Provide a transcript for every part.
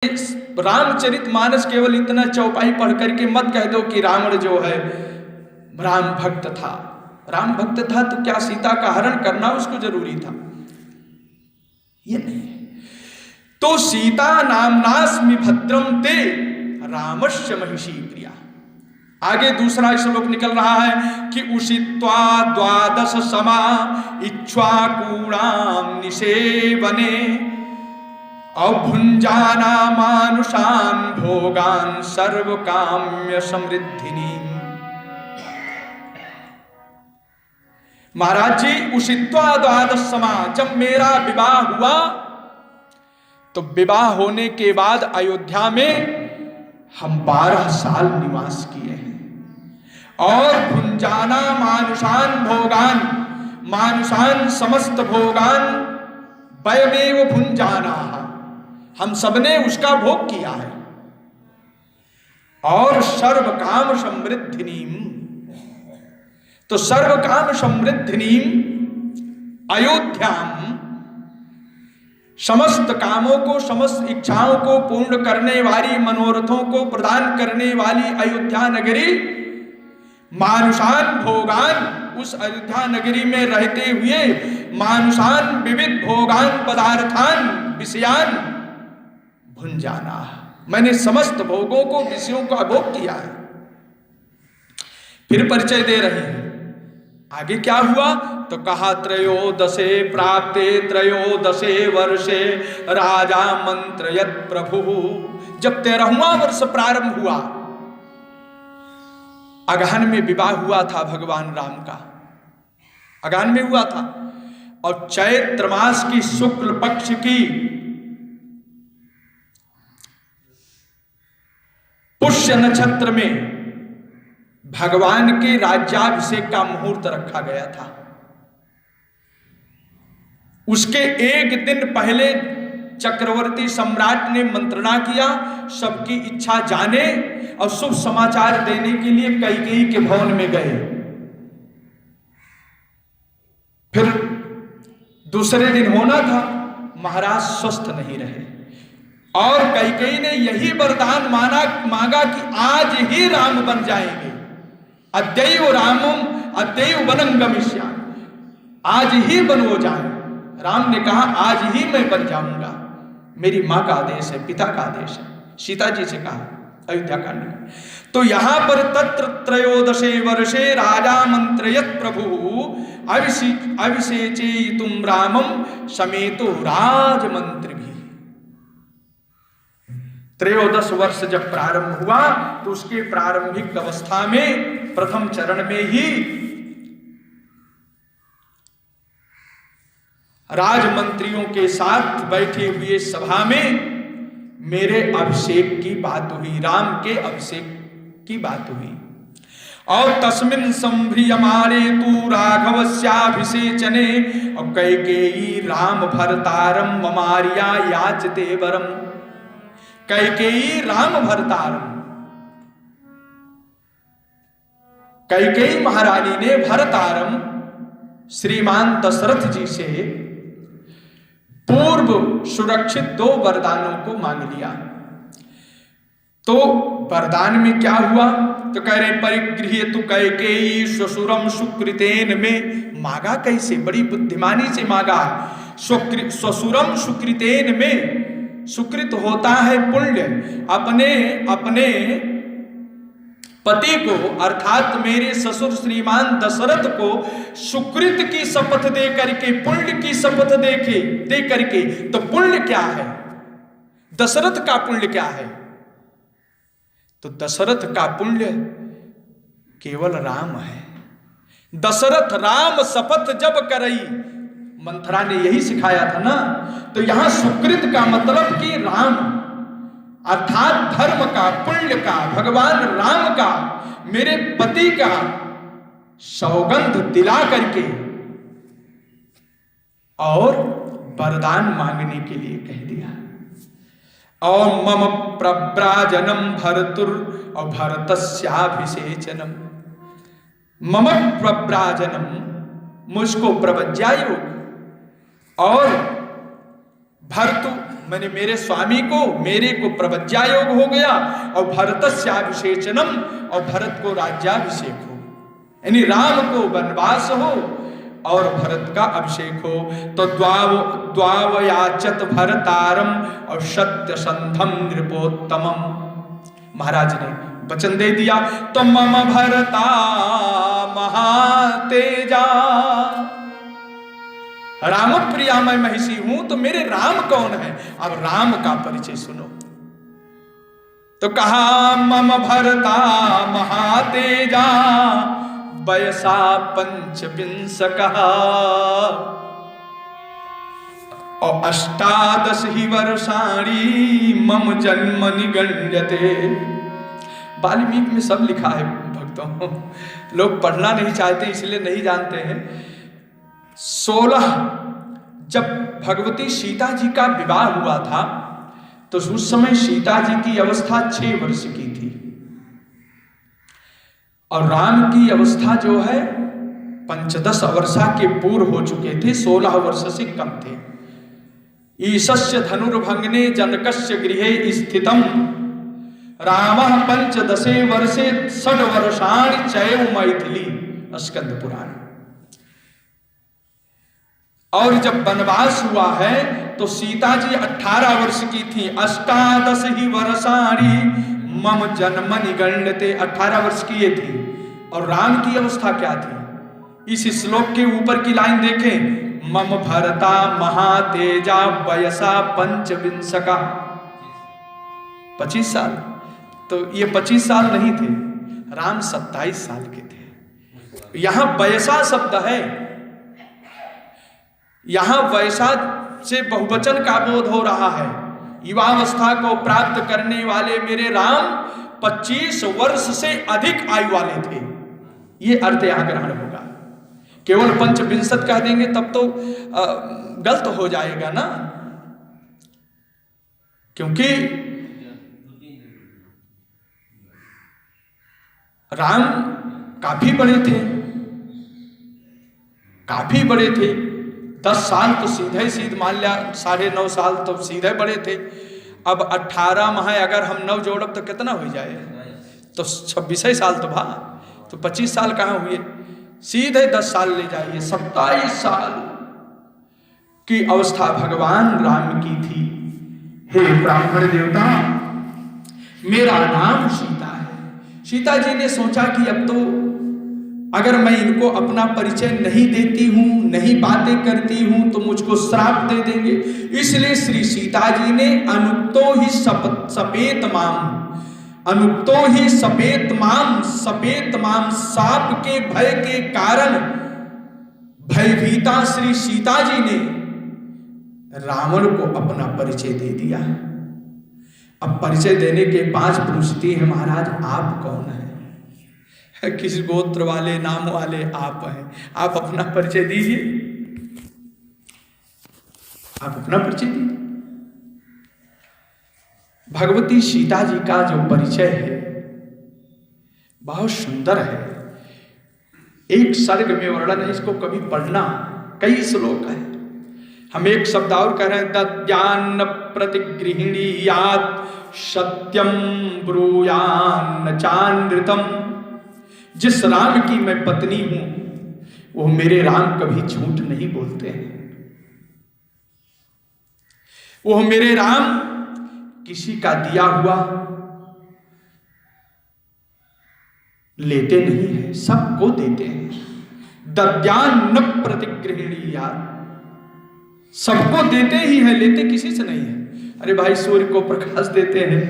रामचरितमानस केवल इतना चौपाई पढ़ करके मत कह दो कि रावण जो है राम भक्त था। राम भक्त था तो क्या सीता का हरण करना उसको जरूरी था? ये नहीं। तो सीता नामनास्मि भद्रम ते रामस्य महिषी प्रिया। आगे दूसरा श्लोक निकल रहा है कि उषित्वा द्वादश समा इक्ष्वाकूणाम निषेवने अभुंजाना मानुषान भोगान सर्व काम्य समृद्धिनी। महाराज जी, उषित्वा द्वादश समा, जब मेरा विवाह हुआ तो विवाह होने के बाद अयोध्या में हम 12 साल निवास किए हैं। और भुंजाना मानुषान भोगान, मानुषान समस्त भोगान वयमेव भुंजाना, हम सबने उसका भोग किया है। और सर्व काम समृद्धिनीम, तो सर्व काम समृद्धिनीम अयोध्याम, समस्त कामों को समस्त इच्छाओं को पूर्ण करने वाली, मनोरथों को प्रदान करने वाली अयोध्या नगरी, मानुषान भोगान, उस अयोध्या नगरी में रहते हुए मानुषान विविध भोगान पदार्थान विषयान भुंजाना, मैंने समस्त भोगों को विषयों का भोग किया है। फिर परिचय दे रहे हैं, आगे क्या हुआ तो कहा त्रयोदशे प्राप्ते त्रयोदशे वर्षे राजा मंत्रयत प्रभु। जब 13वां वर्ष प्रारंभ हुआ, अगहन में विवाह हुआ था भगवान राम का, अगहन में हुआ था। और चैत्र मास की शुक्ल पक्ष की पुष्य नक्षत्र में भगवान के राज्याभिषेक का मुहूर्त रखा गया था। उसके एक दिन पहले चक्रवर्ती सम्राट ने मंत्रणा किया, सबकी इच्छा जाने और शुभ समाचार देने के लिए कैकेयी के भवन में गए। फिर दूसरे दिन होना था, महाराज स्वस्थ नहीं रहे और कैकेयी ने यही वरदान मांगा कि आज ही राम बन जाएंगे। अद्यैव रामम अद्यैव वनं गमिष्यामि, आज ही बन हो जाए। राम ने कहा आज ही मैं बन जाऊंगा, मेरी मां का आदेश है, पिता का आदेश है। सीता जी से कहा अयोध्या कांड में। तो यहां पर तत्र त्रयोदशे वर्षे राजा मंत्रयत प्रभु अभिषेचयितुम रामम समेतो राजमंत्री भी। 13 वर्ष जब प्रारंभ हुआ तो उसके प्रारंभिक अवस्था में प्रथम चरण में ही राजमंत्रियों के साथ बैठे हुए सभा में मेरे अभिषेक की बात हुई, राम के अभिषेक की बात हुई। और तस्मिन् संभ्रियमाणे तू राघवस्याभिषेचने और कैकेयी राम भरतारम ममारिया याचते वरम। कैकेयी राम भरतारम, कैकेयी महारानी ने भरतारम श्रीमान दशरथ जी से पूर्व सुरक्षित 2 वरदानों को मांग लिया। तो वरदान में क्या हुआ तो कह रहे परिगृह्यतु कैकेयी श्वशुरम सुकृतेन में। मांगा कैसे, बड़ी बुद्धिमानी से मांगा। श्वशुरम सुकृतेन में, सुकृत होता है पुण्य। अपने पति को अर्थात मेरे ससुर श्रीमान दशरथ को सुकृत की शपथ दे करके, पुण्य की शपथ दे करके। तो पुण्य क्या है, दशरथ का पुण्य क्या है? तो दशरथ का पुण्य केवल राम है। दशरथ राम शपथ जब करई, मंथरा ने यही सिखाया था ना। तो यहां सुकृत का मतलब कि राम अर्थात धर्म का, पुण्य का, भगवान राम का, मेरे पति का सौगंध दिला करके और वरदान मांगने के लिए कह दिया। और मम प्रव्राजनम भरतुर और भरतस्याभिषेचनम। मम प्रव्राजनम, मुझको प्रवज्ञा योग, और मैंने मेरे स्वामी को, मेरे को प्रवज्ञा योग हो गया, और भरतस्याभिषेचनम, और भरत को राज्याभिषेक हो, यानी राम को वनवास हो और भरत का अभिषेक हो। तो द्वावयाचत भरतारम और सत्य संधम नृपोत्तमम, महाराज ने वचन दे दिया। तो मम भरता महातेजा, राम प्रिया मैं महिषी हूं, तो मेरे राम कौन है? अब राम का परिचय सुनो। तो कहा मम भरता महातेजा वयसा 25 और 18 ही वर्षाणी मम जन्म निगण्यते। वाल्मीकि में सब लिखा है भक्तों, लोग पढ़ना नहीं चाहते इसलिए नहीं जानते हैं। 16 जब भगवती सीता जी का विवाह हुआ था तो उस समय सीता जी की अवस्था 6 वर्ष की थी और राम की अवस्था जो है 15 वर्षा के पूर्व हो चुके थे, 16 वर्ष से कम थे। ईशस्य धनुर्भंगने जनकस्य गृहे स्थितम रामः 15 वर्षे 6 वर्षाणि चैव मैथिली, स्कंद पुराण। और जब वनवास हुआ है तो सीता जी 18 वर्ष की थी। 18 ही वर्षाणि मम जन्म निगण्यते, 18 वर्ष की ये थी। और राम की अवस्था क्या थी? इस श्लोक के ऊपर की लाइन देखें, मम भरता महातेजा वयसा 25 25 साल। तो ये 25 साल नहीं थे, राम 27 साल के थे। यहां वयसा शब्द है, यहां वैसा से बहुवचन का बोध हो रहा है। युवावस्था को प्राप्त करने वाले मेरे राम 25 वर्ष से अधिक आयु वाले थे, ये अर्थ यहां ग्रहण होगा। केवल 25 कह देंगे तब तो गलत हो जाएगा ना, क्योंकि राम काफी बड़े थे, काफी बड़े थे। 10 साल तो सीधे मान लिया, 9.5 साल तो सीधे बड़े थे। अब 18 माह अगर हम 9 जोड़ब तो कितना हो जाए? तो 26 साल तो भा, तो 25 साल कहाँ हुए? सीधे 10 साल ले जाइए, 27 साल की अवस्था भगवान राम की थी। हे ब्राह्मण देवता, मेरा नाम सीता है। सीता जी ने सोचा कि अब तो अगर मैं इनको अपना परिचय नहीं देती हूं, नहीं बातें करती हूं, तो मुझको श्राप दे देंगे। इसलिए श्री सीता जी ने अनुक्तो ही सपेत माम, अनुक्तो ही सपेत माम, साप के भय के कारण भयभीता श्री सीता जी ने रावण को अपना परिचय दे दिया। अब परिचय देने के 5 पूछती है, महाराज आप कौन हैं? किस गोत्र वाले, नाम वाले आप हैं? आप अपना परिचय दीजिए, आप अपना परिचय दीजिए। भगवती सीता जी का जो परिचय है बहुत सुंदर है। एक सर्ग में वर्णन है, इसको कभी पढ़ना, कई श्लोक है। हम एक शब्द और कह रहे हैं, दद्यान्न प्रतिगृहिणीयात् सत्यम ब्रूयान्न चानृतम। जिस राम की मैं पत्नी हूं वो मेरे राम कभी झूठ नहीं बोलते हैं। वो मेरे राम किसी का दिया हुआ लेते नहीं है, सबको देते हैं। दद्यान्न प्रतिगृहिणीयात्, सबको देते ही है, लेते किसी से नहीं है। अरे भाई, सूर्य को प्रकाश देते हैं,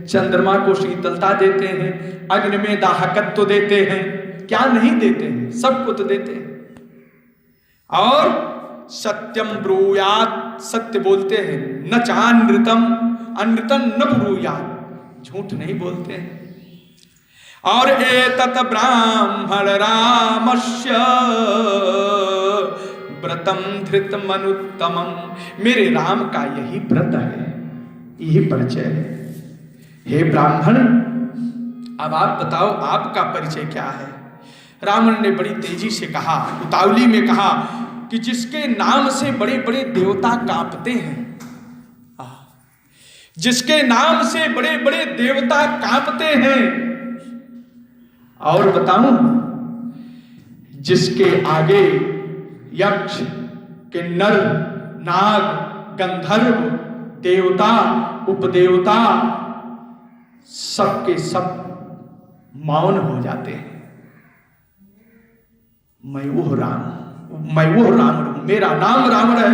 चंद्रमा को शीतलता देते हैं, अग्नि में दाहकत्व देते हैं, क्या नहीं देते हैं? सबको तो देते हैं। और सत्यम ब्रूयात्, सत्य बोलते हैं, न चानृतम, अनृतम न ब्रूयात्, झूठ नहीं बोलते हैं। और एतत् ब्राह्मण रामस्य व्रतम धृतम अनुत्तमम, मेरे राम का यही व्रत है, यही परिचय है। हे ब्राह्मण, अब आप बताओ आपका परिचय क्या है? रावण ने बड़ी तेजी से कहा, उतावली में कहा कि जिसके नाम से बड़े बड़े देवता कांपते हैं, जिसके नाम से बड़े बड़े देवता कांपते हैं। और बताऊं, जिसके आगे यक्ष, किन्नर, नाग, गंधर्व, देवता, उपदेवता सबके सब मौन हो जाते हैं। मैं वो रावण हूं, मेरा नाम रावण है।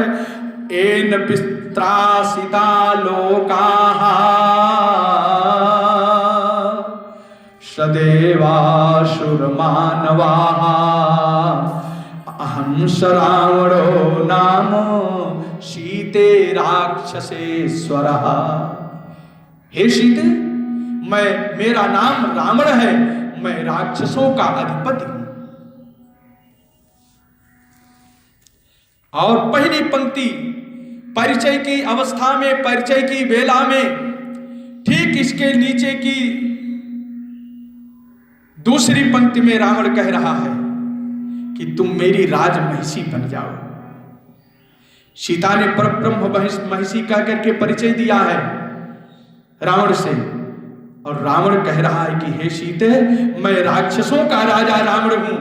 एन पित्रासिता लोकाः सदेवासुर मानवाः अहं स रावणो नाम सीते राक्षसेश्वरः। हे सीते, मेरा नाम रावण है, मैं राक्षसों का अधिपति हूं। और पहली पंक्ति परिचय की अवस्था में, परिचय की बेला में, ठीक इसके नीचे की दूसरी पंक्ति में रावण कह रहा है कि तुम मेरी राजमहिषी बन जाओ। सीता ने परब्रह्म महिषी कह करके परिचय दिया है रावण से, और रावण कह रहा है कि हे सीते, मैं राक्षसों का राजा रावण हूं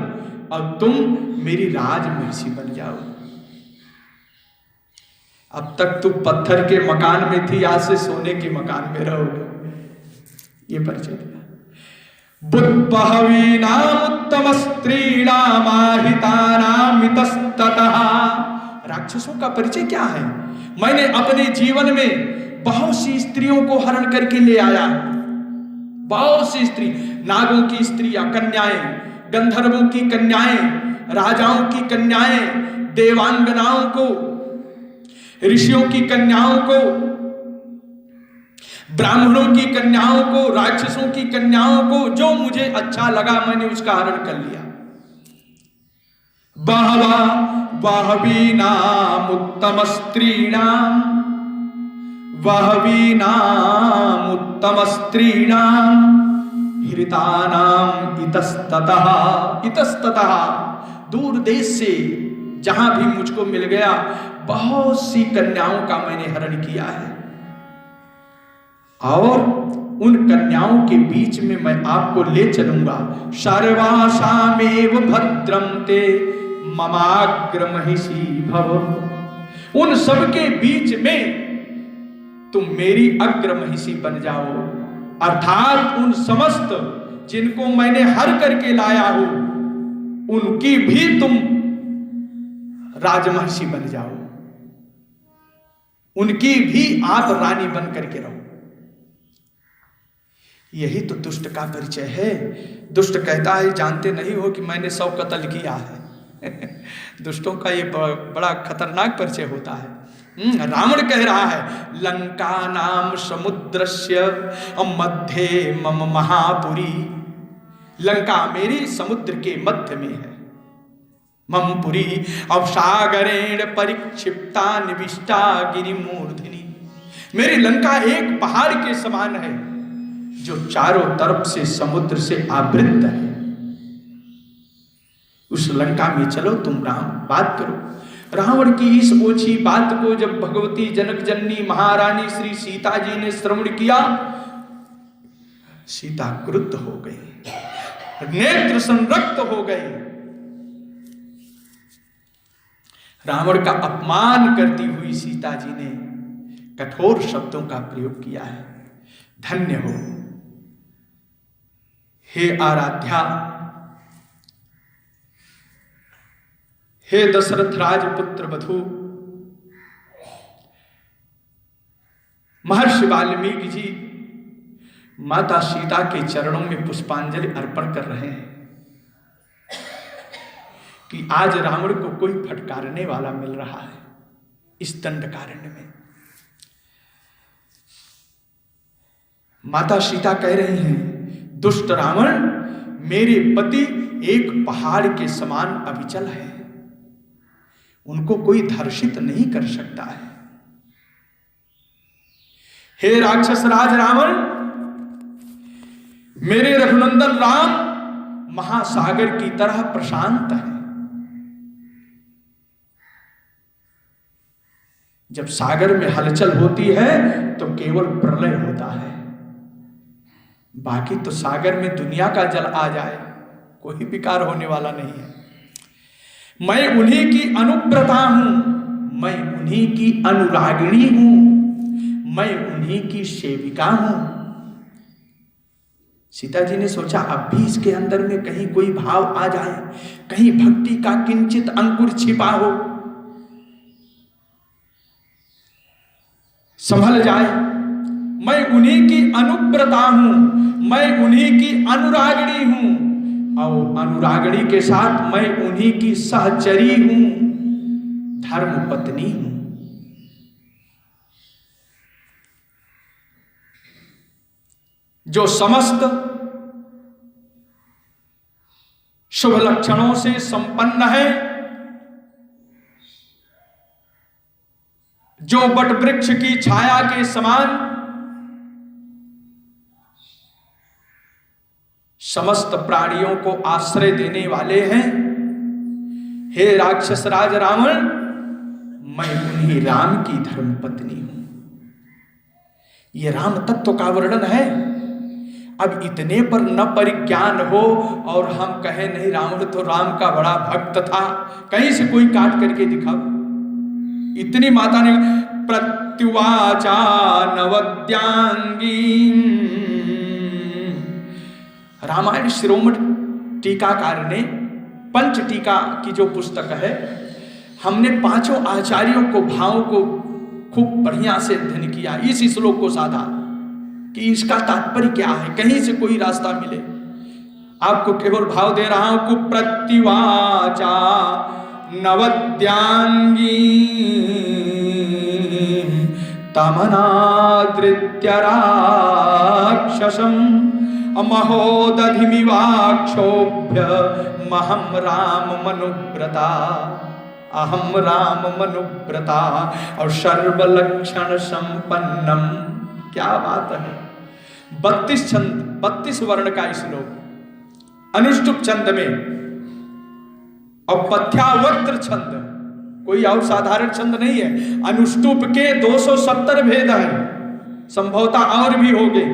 और तुम मेरी राजमहिषी बन जाओ। अब तक तुम पत्थर के मकान में थी, आज से सोने के मकान में रहोगे। ये परिचय दिया। बुद्बहवीनाम उत्तम स्त्रीणामाहितानाम इतस्ततः। राक्षसों का परिचय क्या है? मैंने अपने जीवन में बहुत सी स्त्रियों को हरण करके ले आया। बहुत सी स्त्री, नागों की स्त्रियां, कन्याएं, गंधर्वों की कन्याएं, राजाओं की कन्याएं, देवांगनाओं को, ऋषियों की कन्याओं को, ब्राह्मणों की कन्याओं को, राक्षसों की कन्याओं को, जो मुझे अच्छा लगा मैंने उसका हरण कर लिया। बहवा बहवीनाम उत्तम स्त्रीणाम, बहवीनाम उत्तम स्त्रीणाम हृतानाम इतस्ततः। इतस्ततः, दूर देश से जहां भी मुझको मिल गया, बहुत सी कन्याओं का मैंने हरण किया है, और उन कन्याओं के बीच में मैं आपको ले चलूंगा। सर्वासामेव भद्रम ते ममाग्र महिषी भव। उन सबके बीच में तुम मेरी अग्र महिषी बन जाओ, अर्थात उन समस्त जिनको मैंने हर करके लाया हूं, उनकी भी तुम राजमहिषी बन जाओ, उनकी भी आप रानी बन करके रहो। यही तो दुष्ट का परिचय है। दुष्ट कहता है, जानते नहीं हो कि मैंने 100 कत्ल किया है। दुष्टों का ये बड़ा खतरनाक परिचय होता है। रावण कह रहा है, लंका नाम समुद्रस्य मध्ये मम महापुरी। लंका मेरी समुद्र के मध्य में है। मम पुरी अवसागरेण परिक्षिप्ता निविष्टा गिरिमूर्धिनी। मेरी लंका एक पहाड़ के समान है जो चारों तरफ से समुद्र से आवृत है। उस लंका में चलो तुम राम, बात करो। रावण की इस ओछी बात को जब भगवती जनक जननी महारानी श्री सीता जी ने श्रवण किया, सीता क्रुद्ध हो गई, नेत्र संरक्त हो गई। रावण का अपमान करती हुई सीता जी ने कठोर शब्दों का प्रयोग किया है। धन्य हो हे आराध्या, हे दशरथ राजपुत्र वधू। महर्षि वाल्मीकि जी माता सीता के चरणों में पुष्पांजलि अर्पण कर रहे हैं कि आज रावण को कोई फटकारने वाला मिल रहा है इस दंडकारण्य में। माता सीता कह रही हैं, दुष्ट रावण मेरे पति एक पहाड़ के समान अविचल है, उनको कोई धर्षित नहीं कर सकता है। हे राक्षस राज रावण, मेरे रघुनंदन राम महासागर की तरह प्रशांत है। जब सागर में हलचल होती है तो केवल प्रलय होता है, बाकी तो सागर में दुनिया का जल आ जाए कोई विकार होने वाला नहीं है। मैं उन्हीं की अनुव्रता हूं, मैं उन्हीं की अनुरागिणी हूं, मैं उन्हीं की सेविका हूं। सीता जी ने सोचा अब भी इसके अंदर में कहीं कोई भाव आ जाए, कहीं भक्ति का किंचित अंकुर छिपा हो, संभल जाए। मैं उन्हीं की अनुव्रता हूं, मैं उन्हीं की अनुरागिणी हूं, और अनुरागिणी के साथ मैं उन्हीं की सहचरी हूं, धर्म पत्नी हूं। जो समस्त शुभ लक्षणों से संपन्न है, जो बट वृक्ष की छाया के समान समस्त प्राणियों को आश्रय देने वाले हैं। हे राक्षस राज रावण, मैं उन्हीं राम की धर्मपत्नी हूं। यह राम तत्व का वर्णन है। अब इतने पर न परिज्ञान हो और हम कहें नहीं रावण तो राम का बड़ा भक्त था, कहीं से कोई काट करके दिखाओ। इतनी माता ने प्रत्युवाचा नवद्यांगी, रामायण शिरोमणि टीकाकार ने पंच टीका की जो पुस्तक है, हमने पांचों आचार्यों को भावों को खूब बढ़िया से अध्ययन किया, इस श्लोक को साधा कि इसका तात्पर्य क्या है, कहीं से कोई रास्ता मिले। आपको केवल भाव दे रहा हूं। कुप्रतिवाचा नवद्यांगी तमनादृत्य राक्षसं महोदधिमिवाक्षोभ्य महम राम मनुव्रता, अहम राम मनुव्रता और सर्वलक्षण संपन्नम। क्या बात है। 32 छंद, 32 वर्ण का श्लोक अनुष्टुप छंद में, और पथ्यावक्त्र छंद, कोई और साधारण छंद नहीं है। अनुष्टुप के 270 भेद हैं, संभवतः और भी होंगे।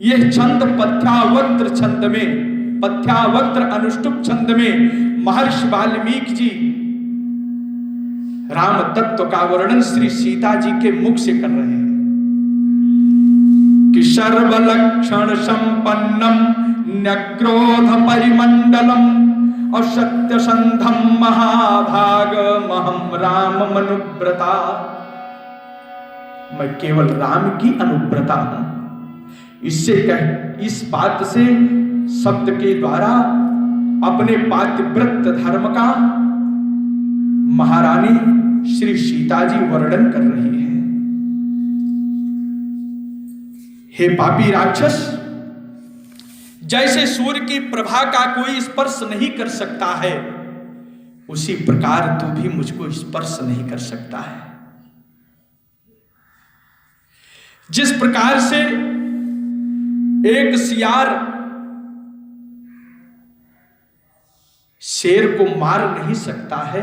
यह छंद पथ्यावक्त्र छंद में, पथ्यावक्त्र अनुष्टुप छंद में महर्षि वाल्मीकि जी राम तत्व का वर्णन श्री सीता जी के मुख से कर रहे हैं कि सर्वलक्षण संपन्नम न्यक्रोध परिमंडलम और सत्यसंधम महाभाग महम राम मनुव्रता। मैं केवल राम की अनुव्रता हूं। इससे इस बात से शब्द के द्वारा अपने पातिव्रत धर्म का महारानी श्री सीता जी वर्णन कर रही है। हे पापी राक्षस, जैसे सूर्य की प्रभा का कोई स्पर्श नहीं कर सकता है, उसी प्रकार तू भी मुझको स्पर्श नहीं कर सकता है। जिस प्रकार से एक सियार शेर को मार नहीं सकता है,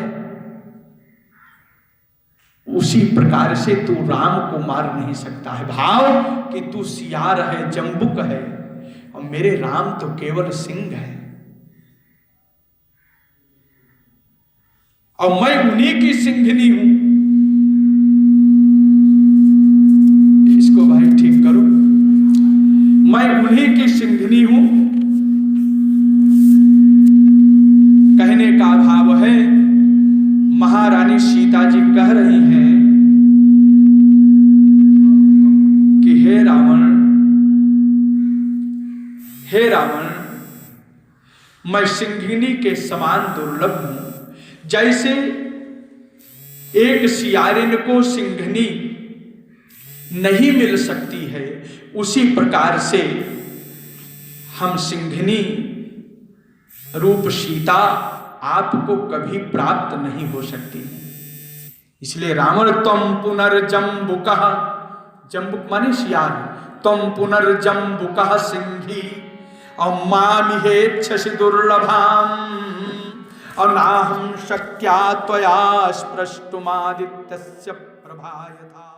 उसी प्रकार से तू राम को मार नहीं सकता है। भाव कि तू सियार है, जंबुक है, और मेरे राम तो केवल सिंह है, और मैं उन्हीं की सिंघनी हूं। इसको भाई ठीक करो। मैं उन्हीं की सिंघनी हूं। कहने का भाव है, महारानी सीता जी कह रही हैं कि हे रावण, हे रावण, मैं सिंघिनी के समान दुर्लभ हूं। जैसे एक सियारिन को सिंघनी नहीं मिल सकती है, उसी प्रकार से हम सिंघनी रूप सीता आपको कभी प्राप्त नहीं हो सकती। इसलिए रावण त्वं पुनर्जंबुकः, जंबुक माने सियार, त्वं पुनर्जंबुकः सिंही और मामिहेच्छसि दुर्लभाम और नाहं शक्या त्वया स्पृष्टुमादित्यस्य प्रभा यथा